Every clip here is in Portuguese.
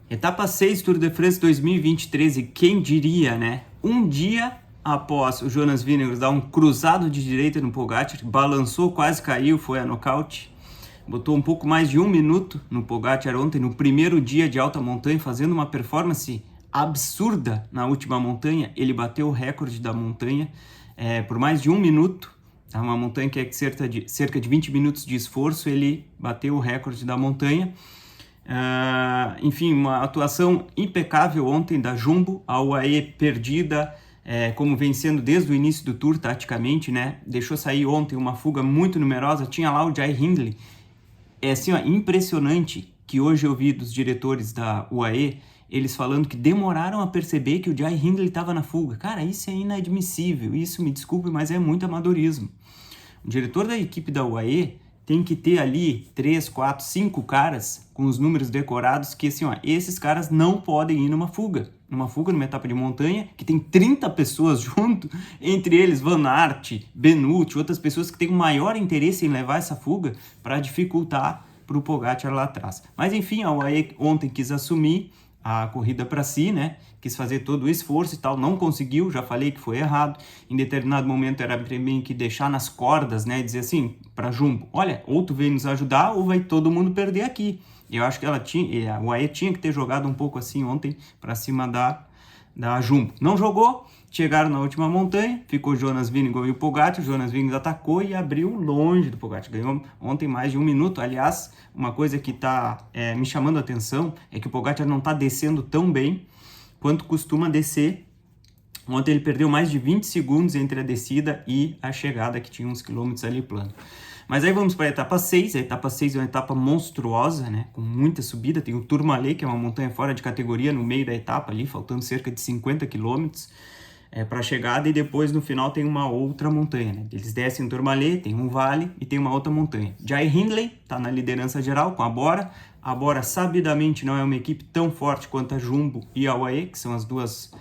Etapa 6, Tour de France 2023, e quem diria, né? Um dia após o Jonas Vingegaard dar um cruzado de direita no Pogacar, balançou, quase caiu, foi a nocaute. Botou um pouco mais de 1 minuto no Pogacar ontem, no primeiro dia de alta montanha, fazendo uma performance absurda na última montanha. Ele bateu o recorde da montanha por mais de 1 minuto. Uma montanha que é cerca de 20 minutos de esforço, ele bateu o recorde da montanha. Enfim, uma atuação impecável ontem da Jumbo, a UAE perdida, como vem sendo desde o início do Tour, taticamente, né? Deixou sair ontem uma fuga muito numerosa, tinha lá o Jai Hindley. É assim, ó, impressionante que hoje eu vi dos diretores da UAE, eles falando que demoraram a perceber que o Jai Hindley estava na fuga. Cara, isso é inadmissível, isso, me desculpe, mas é muito amadorismo. O diretor da equipe da UAE tem que ter ali 3, 4, 5 caras com os números decorados que, assim, ó, esses caras não podem ir numa fuga. Numa etapa de montanha, que tem 30 pessoas junto, entre eles Van Aert, Benucci, outras pessoas que têm um maior interesse em levar essa fuga para dificultar para o Pogacar lá atrás. Mas, enfim, a UAE ontem quis assumir a corrida para si, né? Quis fazer todo o esforço e tal, não conseguiu, já falei que foi errado. Em determinado momento era meio que deixar nas cordas, né? Dizer assim para Jumbo, olha, ou tu vem nos ajudar ou vai todo mundo perder aqui. Eu acho que a UAE tinha que ter jogado um pouco assim ontem para cima da Jumbo. Não jogou, chegaram na última montanha, ficou Jonas Vingegaard e o Pogacar. Jonas Vingegaard atacou e abriu longe do Pogacar. Ganhou ontem mais de 1 minuto. Aliás, uma coisa que está me chamando a atenção é que o Pogacar não está descendo tão bem quanto costuma descer. Ontem ele perdeu mais de 20 segundos entre a descida e a chegada, que tinha uns quilômetros ali plano. Mas aí vamos para a etapa 6. A etapa 6 é uma etapa monstruosa, né? Com muita subida. Tem o Tourmalet, que é uma montanha fora de categoria, no meio da etapa ali, faltando cerca de 50 quilômetros para a chegada. E depois, no final, tem uma outra montanha, né? Eles descem o Tourmalet, tem um vale e tem uma outra montanha. Jai Hindley está na liderança geral com a Bora. A Bora, sabidamente, não é uma equipe tão forte quanto a Jumbo e a UAE, que são as duas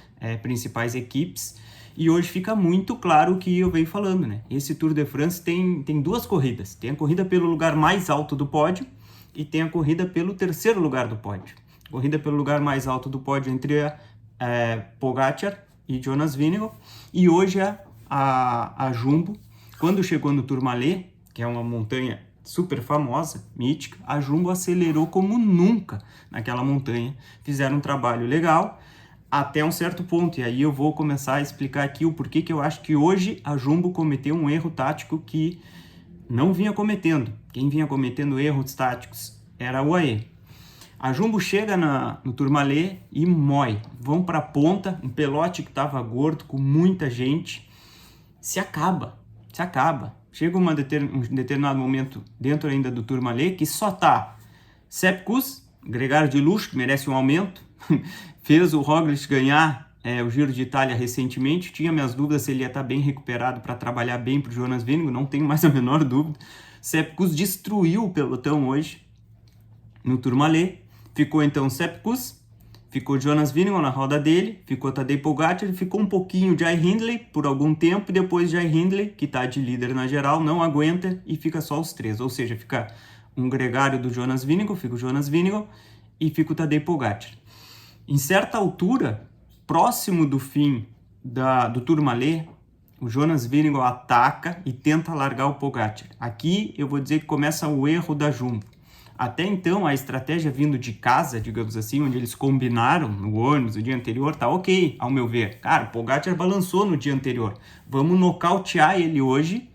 principais equipes. E hoje fica muito claro o que eu venho falando, né? Esse Tour de France tem duas corridas. Tem a corrida pelo lugar mais alto do pódio e tem a corrida pelo terceiro lugar do pódio. Corrida pelo lugar mais alto do pódio entre Pogacar e Jonas Vingegaard. E hoje a Jumbo, quando chegou no Tourmalet, que é uma montanha super famosa, mítica, a Jumbo acelerou como nunca naquela montanha. Fizeram um trabalho legal até um certo ponto, e aí eu vou começar a explicar aqui o porquê que eu acho que hoje a Jumbo cometeu um erro tático que não vinha cometendo. Quem vinha cometendo erros táticos era a UAE. A Jumbo chega no Tourmalet e mói. Vão para a ponta, um pelote que estava gordo, com muita gente, se acaba. Chega um determinado momento dentro ainda do Tourmalet que só tá Sepp Kuss, gregário de luxo, que merece um aumento, fez o Roglic ganhar o Giro de Itália recentemente. Tinha minhas dúvidas se ele ia estar bem recuperado para trabalhar bem para o Jonas Vingegaard, não tenho mais a menor dúvida. Sepp Kuss destruiu o pelotão hoje no Tourmalet. Ficou então Sepp Kuss, ficou Jonas Vingegaard na roda dele, ficou Tadej Pogacar, ficou um pouquinho Jai Hindley por algum tempo, e depois Jai Hindley, que está de líder na geral, não aguenta e fica só os três. Ou seja, fica um gregário do Jonas Vingegaard, fica o Jonas Vingegaard e fica o Tadej Pogacar. Em certa altura, próximo do fim do Tourmalet, o Jonas Vingegaard ataca e tenta largar o Pogacar. Aqui eu vou dizer que começa o erro da Jumbo. Até então, a estratégia vindo de casa, digamos assim, onde eles combinaram no ônibus o dia anterior, tá ok, ao meu ver. Cara, o Pogacar balançou no dia anterior. Vamos nocautear ele hoje,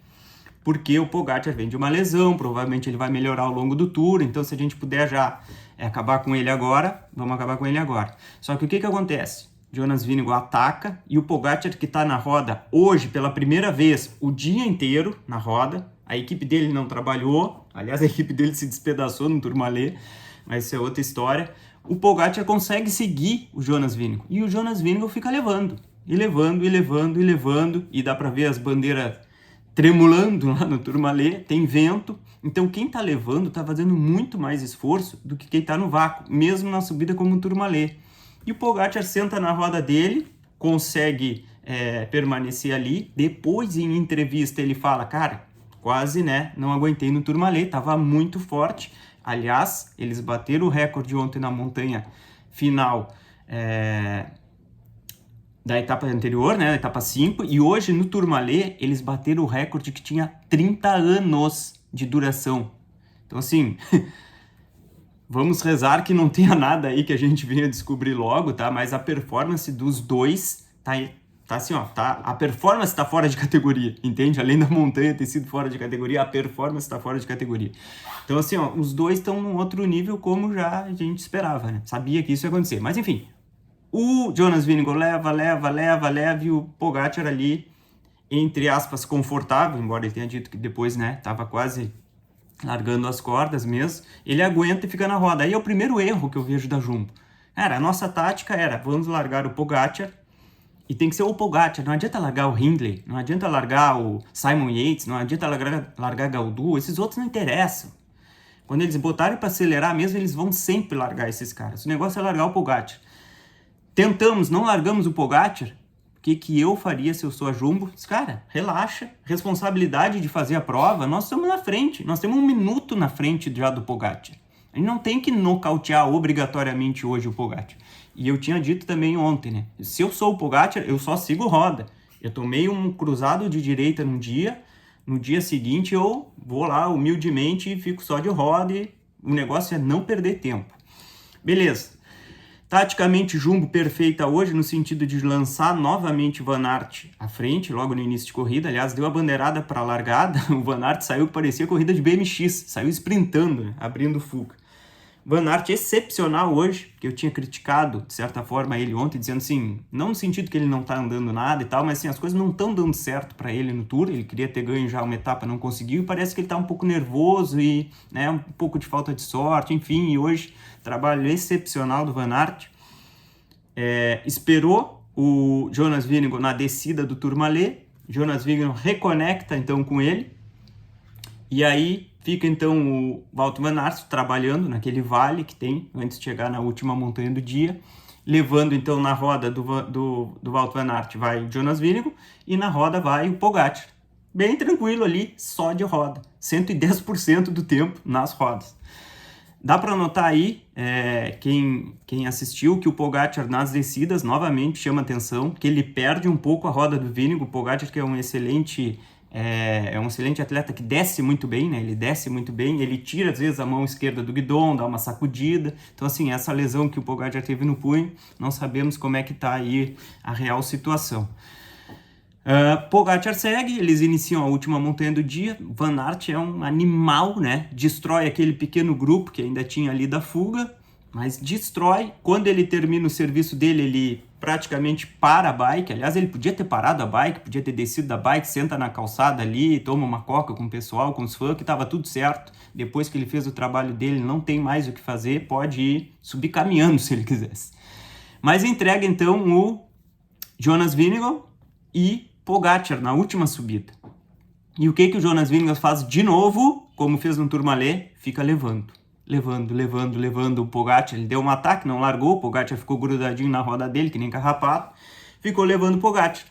porque o Pogacar vem de uma lesão, provavelmente ele vai melhorar ao longo do Tour, então se a gente puder já acabar com ele agora, vamos acabar com ele agora. Só que o que acontece? Jonas Vingegaard ataca e o Pogacar, que está na roda hoje pela primeira vez o dia inteiro na roda, a equipe dele não trabalhou, aliás a equipe dele se despedaçou no Tourmalet, mas isso é outra história. O Pogacar consegue seguir o Jonas Vingegaard e o Jonas Vingegaard fica levando, e dá para ver as bandeiras tremulando lá no Tourmalet, tem vento, então quem está levando está fazendo muito mais esforço do que quem está no vácuo, mesmo na subida como o Tourmalet. E o Pogacar senta na roda dele, consegue permanecer ali. Depois, em entrevista, ele fala, cara, quase, né, não aguentei no Tourmalet, estava muito forte. Aliás, eles bateram o recorde ontem na montanha final da etapa anterior, né, da etapa 5, e hoje no Tourmalet eles bateram o recorde que tinha 30 anos de duração. Então assim, vamos rezar que não tenha nada aí que a gente venha descobrir logo, tá? Mas a performance dos dois tá assim, ó, a performance tá fora de categoria, entende? Além da montanha ter sido fora de categoria, a performance tá fora de categoria. Então assim, ó, os dois estão num outro nível como já a gente esperava, né? Sabia que isso ia acontecer. Mas enfim, o Jonas Vingegaard leva e o Pogačar ali, entre aspas, confortável, embora ele tenha dito que depois, né, tava quase largando as cordas mesmo, ele aguenta e fica na roda. Aí é o primeiro erro que eu vejo da Jumbo. Cara, a nossa tática era, vamos largar o Pogačar, e tem que ser o Pogačar, não adianta largar o Hindley, não adianta largar o Simon Yates, não adianta largar Gaudu, esses outros não interessam. Quando eles botarem para acelerar mesmo, eles vão sempre largar esses caras. O negócio é largar o Pogačar. Tentamos, não largamos o Pogačar. O que eu faria se eu sou a Jumbo? Cara, relaxa, responsabilidade de fazer a prova, nós estamos na frente, nós temos 1 minuto na frente já do Pogačar. A gente não tem que nocautear obrigatoriamente hoje o Pogačar. E eu tinha dito também ontem, né? Se eu sou o Pogačar, eu só sigo roda. Eu tomei um cruzado de direita no dia seguinte eu vou lá humildemente e fico só de roda e o negócio é não perder tempo. Beleza. Taticamente, Jumbo perfeita hoje no sentido de lançar novamente Van Aert à frente, logo no início de corrida. Aliás, deu a bandeirada para a largada, o Van Aert saiu que parecia corrida de BMX, saiu sprintando, né? Abrindo fuga. Van Aert excepcional hoje, que eu tinha criticado, de certa forma, ele ontem, dizendo assim, não no sentido que ele não tá andando nada e tal, mas assim, as coisas não estão dando certo para ele no Tour, ele queria ter ganho já uma etapa, não conseguiu, e parece que ele tá um pouco nervoso e, né, um pouco de falta de sorte, enfim, e hoje, trabalho excepcional do Van Aert. Esperou o Jonas Vingegaard na descida do Tourmalet, Jonas Vingegaard reconecta então com ele, e aí fica então o Wout van Aert trabalhando naquele vale que tem antes de chegar na última montanha do dia, levando então na roda do Wout van Aert vai o Jonas Vingegaard e na roda vai o Pogačar. Bem tranquilo ali, só de roda, 110% do tempo nas rodas. Dá para notar aí, quem assistiu, que o Pogačar nas descidas novamente chama atenção, que ele perde um pouco a roda do Vingegaard. O Pogačar, que é um excelente atleta que desce muito bem, né? Ele desce muito bem, ele tira às vezes a mão esquerda do guidão, dá uma sacudida. Então assim, essa lesão que o Pogačar teve no punho, não sabemos como é que tá aí a real situação. Pogačar segue, eles iniciam a última montanha do dia. Van Aert é um animal, né? Destrói aquele pequeno grupo que ainda tinha ali da fuga, mas destrói. Quando ele termina o serviço dele, ele praticamente para a bike. Aliás, ele podia ter parado a bike, podia ter descido da bike, senta na calçada ali, toma uma coca com o pessoal, com os fãs, que estava tudo certo. Depois que ele fez o trabalho dele, não tem mais o que fazer, pode ir subir caminhando se ele quisesse. Mas entrega então o Jonas Vingegaard e Pogačar na última subida. E o que o Jonas Vingegaard faz de novo, como fez no Tourmalet? Fica levando o Pogačar. Ele deu um ataque, não largou, o Pogačar ficou grudadinho na roda dele, que nem carrapato, ficou levando o Pogačar.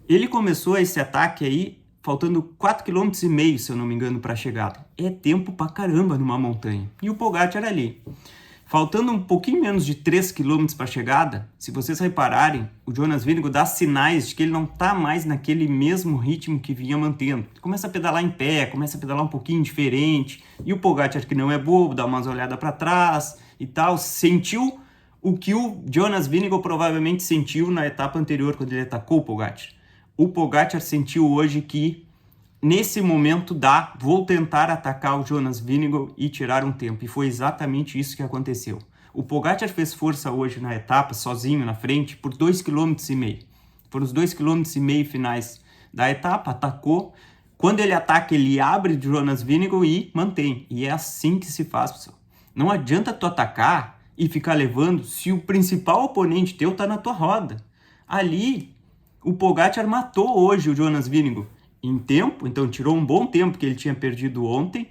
Ele começou esse ataque aí, faltando 4,5 km, se eu não me engano, para a chegada. É tempo pra caramba numa montanha. E o Pogačar ali. Faltando um pouquinho menos de 3 km para a chegada, se vocês repararem, o Jonas Vingegaard dá sinais de que ele não está mais naquele mesmo ritmo que vinha mantendo. Ele começa a pedalar em pé, começa a pedalar um pouquinho diferente, e o Pogačar, que não é bobo, dá umas olhadas para trás e tal, sentiu o que o Jonas Vingegaard provavelmente sentiu na etapa anterior, quando ele atacou o Pogačar. O Pogačar sentiu hoje que nesse momento vou tentar atacar o Jonas Vingegaard e tirar um tempo. E foi exatamente isso que aconteceu. O Pogačar fez força hoje na etapa, sozinho na frente, por 2,5 km. Foram os 2,5 km finais da etapa, atacou. Quando ele ataca, ele abre o Jonas Vingegaard e mantém. E é assim que se faz, pessoal. Não adianta tu atacar e ficar levando se o principal oponente teu tá na tua roda. Ali, o Pogačar matou hoje o Jonas Vingegaard em tempo, então tirou um bom tempo que ele tinha perdido ontem.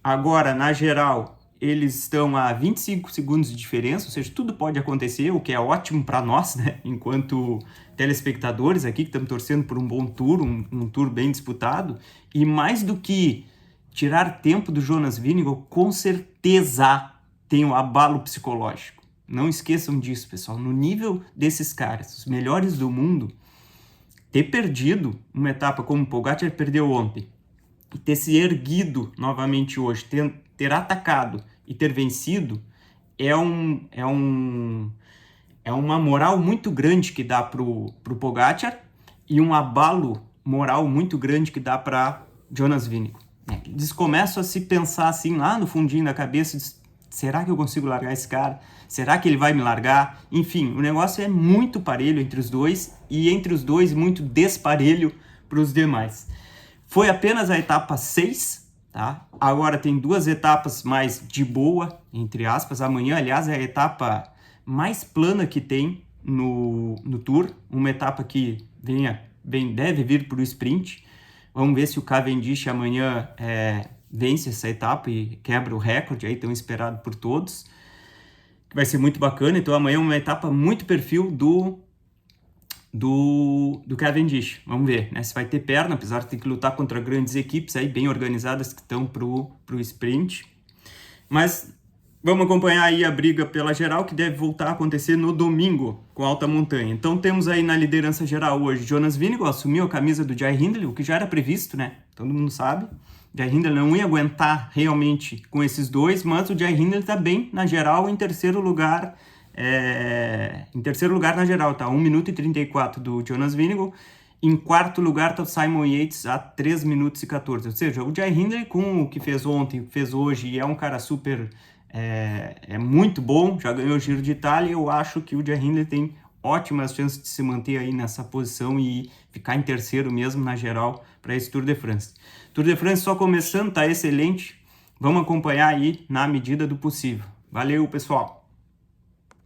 Agora, na geral, eles estão a 25 segundos de diferença, ou seja, tudo pode acontecer, o que é ótimo para nós, né? Enquanto telespectadores aqui, que estamos torcendo por um bom tour, um tour bem disputado. E mais do que tirar tempo do Jonas Vingegaard, com certeza tem um abalo psicológico. Não esqueçam disso, pessoal. No nível desses caras, os melhores do mundo, ter perdido uma etapa como o Pogacar perdeu ontem, e ter se erguido novamente hoje, ter atacado e ter vencido, é uma moral muito grande que dá pro Pogacar e um abalo moral muito grande que dá para Jonas Vingegaard. Eles começam a se pensar assim, lá no fundinho da cabeça, será que eu consigo largar esse cara? Será que ele vai me largar? Enfim, o negócio é muito parelho entre os dois, e entre os dois muito desparelho para os demais. Foi apenas a etapa 6, tá? Agora tem 2 etapas mais de boa, entre aspas. Amanhã, aliás, é a etapa mais plana que tem no Tour. Uma etapa que deve vir para o sprint. Vamos ver se o Cavendish amanhã vence essa etapa e quebra o recorde aí tão esperado por todos. Vai ser muito bacana. Então amanhã é uma etapa muito perfil do Cavendish. Vamos ver, né? Se vai ter perna, apesar de ter que lutar contra grandes equipes aí, bem organizadas, que estão pro sprint. Mas vamos acompanhar aí a briga pela geral, que deve voltar a acontecer no domingo, com alta montanha. Então temos aí na liderança geral hoje Jonas Vingegaard, assumiu a camisa do Jai Hindley, o que já era previsto, né? Todo mundo sabe. Jai Hindley não ia aguentar realmente com esses dois, mas o Jai Hindley tá bem na geral, em terceiro lugar. Em terceiro lugar na geral, tá? 1 minuto e 34 do Jonas Vingegaard. Em quarto lugar tá o Simon Yates a 3 minutos e 14. Ou seja, o Jai Hindley, com o que fez ontem, o que fez hoje, e é um cara super... muito bom, já ganhou o Giro de Itália. Eu acho que o Jai Hindley tem ótimas chances de se manter aí nessa posição e ficar em terceiro mesmo na geral para esse Tour de France. Tour de France só começando, tá excelente. Vamos acompanhar aí na medida do possível. Valeu, pessoal!